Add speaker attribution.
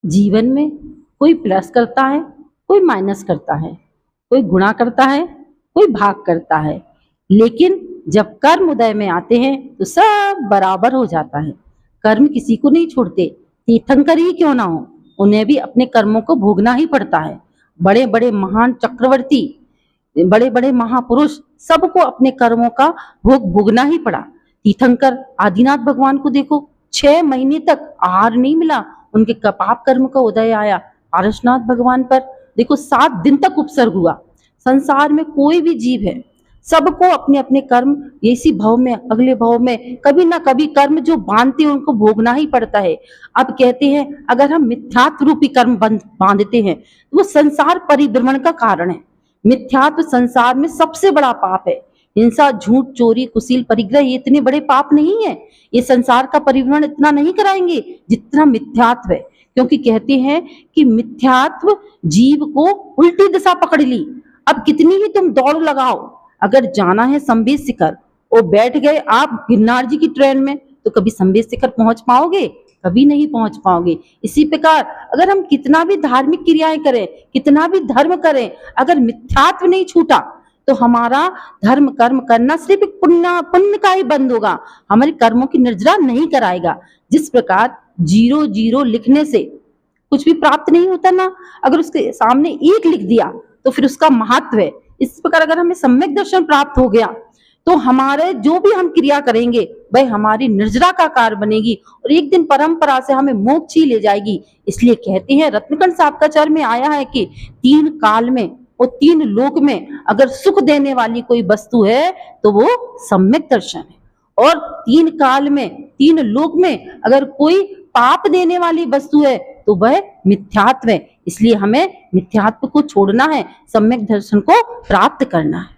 Speaker 1: जीवन में कोई प्लस करता है, कोई माइनस करता है, कोई गुणा करता है, कोई भाग करता है, लेकिन जब कर्म उदय में आते हैं तो सब बराबर हो जाता है। कर्म किसी को नहीं छोड़ते, तीर्थंकर ही क्यों ना हो, उन्हें भी अपने कर्मों को भोगना ही पड़ता है। बड़े बड़े महान चक्रवर्ती, बड़े बड़े महापुरुष, सबको अपने कर्मों का भोग भोगना ही पड़ा। तीर्थंकर आदिनाथ भगवान को देखो, 6 महीने तक आहार नहीं मिला, उनके पाप कर्म का उदय आया। पारसनाथ भगवान पर देखो 7 दिन तक उपसर्ग हुआ। संसार में कोई भी जीव है, सबको अपने अपने कर्म इसी भव में अगले भव में कभी ना कभी कर्म जो बांधते हैं उनको भोगना ही पड़ता है। अब कहते हैं अगर हम मिथ्यात्व रूपी कर्म बांधते हैं तो वो संसार परिभ्रमण का कारण है। मिथ्यात्व संसार में सबसे बड़ा पाप है। हिंसा, झूठ, चोरी, कुशील, परिग्रह ये इतने बड़े पाप नहीं है। ये संसार का परिभ्रमण इतना नहीं कराएंगे जितना मिथ्यात्व है, क्योंकि कहते हैं कि मिथ्यात्व जीव को उल्टी दिशा पकड़ ली। अब कितनी ही तुम दौड़ लगाओ, अगर जाना है संवेद शिखर और बैठ गए आप गिरनार जी की ट्रेन में तो कभी संवेद शिखर पहुंच पाओगे? कभी नहीं पहुंच पाओगे। इसी प्रकार अगर हम कितना भी धार्मिक क्रियाएं करें, कितना भी धर्म करें, अगर मिथ्यात्व नहीं छूटा तो हमारा धर्म कर्म करना सिर्फ पुण्य का ही बंद होगा, हमारे कर्मों की निर्जरा नहीं कराएगा। जिस प्रकार 0 लिखने से कुछ भी प्राप्त नहीं होता ना, अगर उसके सामने 1 लिख दिया तो फिर उसका महत्व है। इस प्रकार अगर हमें सम्यक दर्शन प्राप्त हो गया तो हमारे जो भी हम क्रिया करेंगे वह हमारी निर्जरा का कार्य बनेगी और एक दिन परंपरा से हमें मोक्ष ही ले जाएगी। इसलिए कहते हैं रत्नकंठ साहबकाचार्य में आया है कि 3 काल में और 3 लोक में अगर सुख देने वाली कोई वस्तु है तो वो सम्यक दर्शन है, और 3 काल में 3 लोक में अगर कोई पाप देने वाली वस्तु है तो वह मिथ्यात्व है। इसलिए हमें मिथ्यात्व को छोड़ना है, सम्यक दर्शन को प्राप्त करना है।